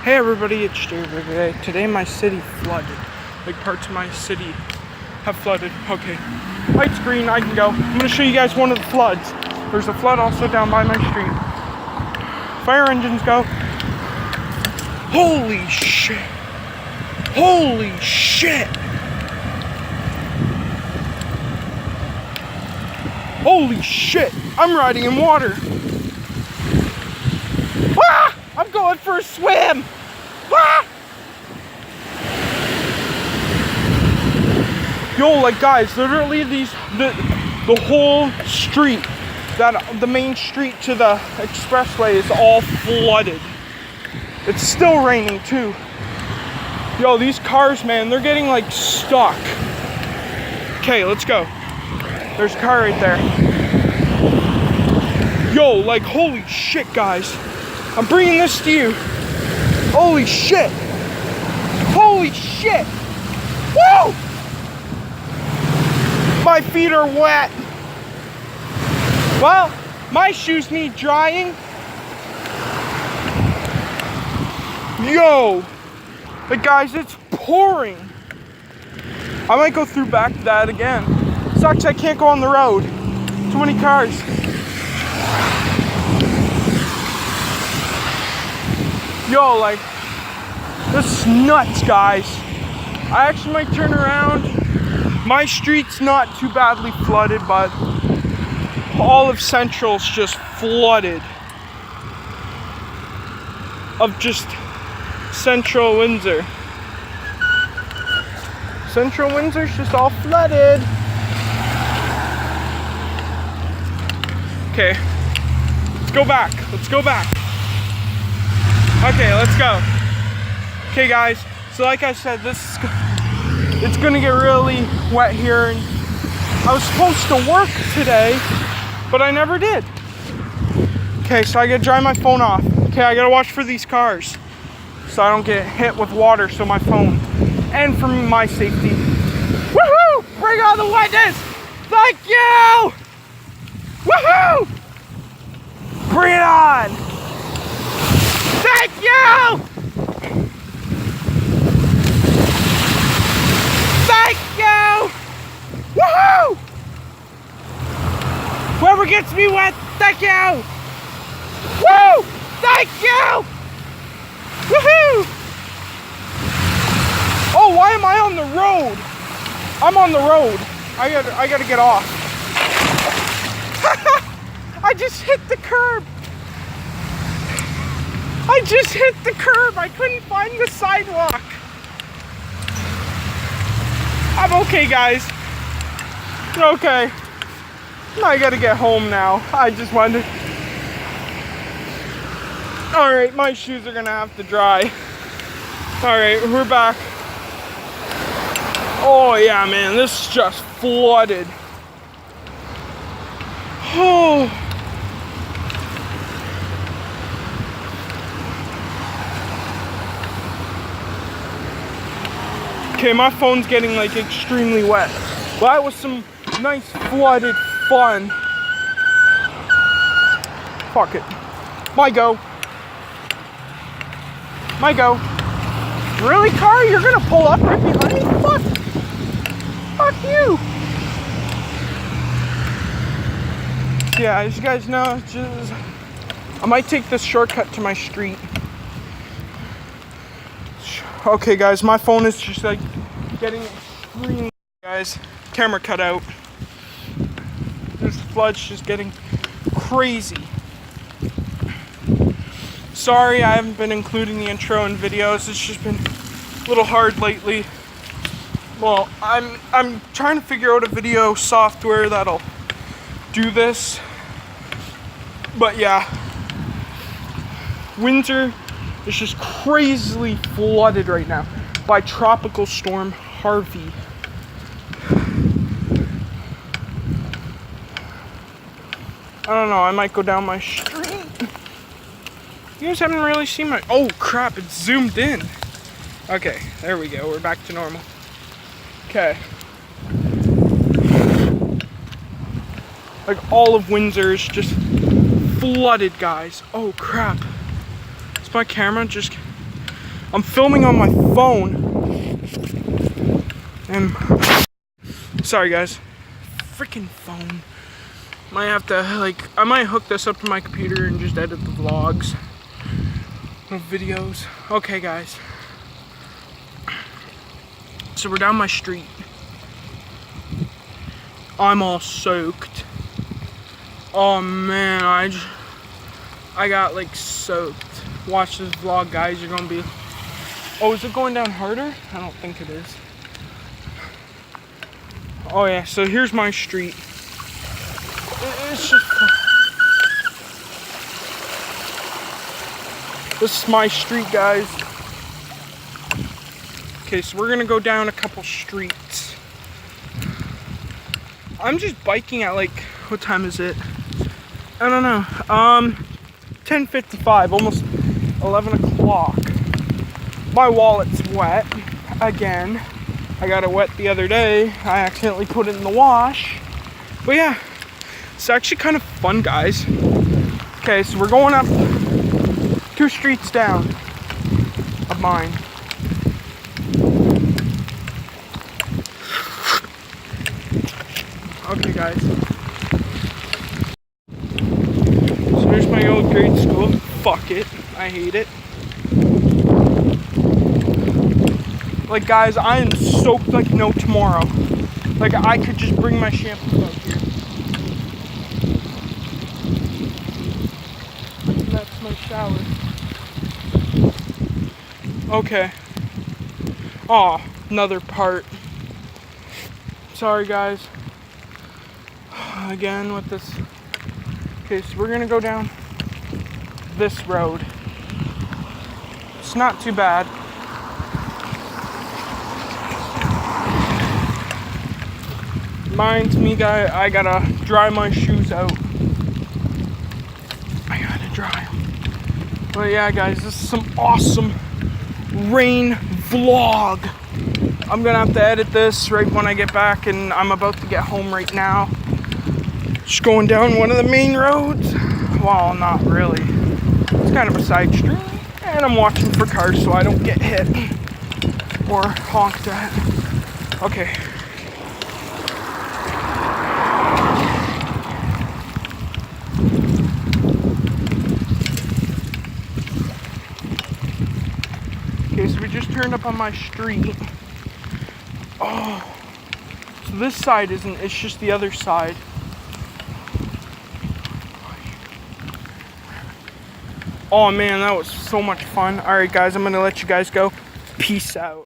Hey everybody, it's Jay. Today my city flooded. Like parts of my city have flooded. Okay, light's green, I can go. I'm gonna show you guys one of the floods. There's a flood also down by my street. Fire engines go. Holy shit! Holy shit! Holy shit! I'm riding in water. Ah! I'm going for a swim! Ah! Yo, like guys, literally the whole street, the main street to the expressway is all flooded. It's still raining too. Yo, these cars, man, they're getting like stuck. Okay, let's go. There's a car right there. Yo, like holy shit, guys. I'm bringing this to you. Holy shit. Holy shit. Woo! My feet are wet. Well, my shoes need drying. Yo. But guys, it's pouring. I might go through back to that again. Sucks I can't go on the road. Too many cars. Yo, like, this is nuts, guys. I actually might turn around. My street's not too badly flooded, but all of Central's just flooded. Of just Central Windsor. Central Windsor's just all flooded. Okay, let's go back. Let's go back. Okay, let's go. Okay, guys. So, like I said, it's gonna get really wet here, and I was supposed to work today, but I never did. Okay, so I gotta dry my phone off. Okay, I gotta watch for these cars, so I don't get hit with water. So my phone, and for my safety. Woohoo! Bring on the wetness! Thank you! Woohoo! Bring it on! Thank you! Thank you! Woohoo! Whoever gets me wet, thank you! Woo! Thank you! Woohoo! Oh, why am I on the road? I'm on the road. I gotta get off. I just hit the curb. I just hit the curb. I couldn't find the sidewalk. I'm okay, guys. Okay. I gotta get home now. I just wanted to... Alright, my shoes are gonna have to dry. Alright, we're back. Oh yeah, man, this is just flooded. Oh. Okay, my phone's getting like extremely wet. Well, that was some nice flooded fun. Fuck it. My go. My go. Really, car? You're gonna pull up right behind me? Fuck. Fuck you. Yeah, as you guys know, I might take this shortcut to my street. Okay, guys, my phone is just like getting extremely, guys. Camera cut out. This flood's just getting crazy. Sorry, I haven't been including the intro in videos. It's just been a little hard lately. Well, I'm trying to figure out a video software that'll do this. But yeah, Windsor is just crazily flooded right now by Tropical Storm Harvey. I don't know, I might go down my street. You guys haven't really seen my... Oh crap, it's zoomed in. Okay, there we go, we're back to normal. Okay. Like all of Windsor is just flooded, guys. Oh crap. Is my camera just... I'm filming on my phone. And sorry guys. Freaking phone. Might have to I might hook this up to my computer and just edit the vlogs. No videos. Okay guys. So we're down my street. I'm all soaked. Oh man, I got like soaked. Watch this vlog, guys. You're gonna be. Oh, is it going down harder? I don't think it is. Oh yeah, so here's my street. It's just. This is my street, guys. Okay, so we're gonna go down a couple streets. I'm just biking at like, what time is it? I don't know. 10:55, almost 11 o'clock. My wallet's wet again. I got it wet the other day. I accidentally put it in the wash. But yeah, it's actually kind of fun, guys. Okay, so we're going up 2 streets down of mine. Okay, guys. So here's my old grade school. Fuck it. I hate it. Like, guys, I am soaked like no tomorrow. Like, I could just bring my shampoo out here. And that's my shower. Okay. Oh, another part. Sorry, guys. Again with this. Okay, so we're gonna go down this road. It's not too bad. Reminds me, guy, I gotta dry my shoes out. I gotta dry them. But yeah, guys, this is some awesome rain vlog. I'm gonna have to edit this right when I get back, and I'm about to get home right now. Just going down one of the main roads. Well, not really. It's kind of a side street. And I'm watching for cars so I don't get hit or honked at. Okay. Okay, so we just turned up on my street. Oh, so this side isn't, it's just the other side. Oh man, that was so much fun. Alright guys, I'm gonna let you guys go. Peace out.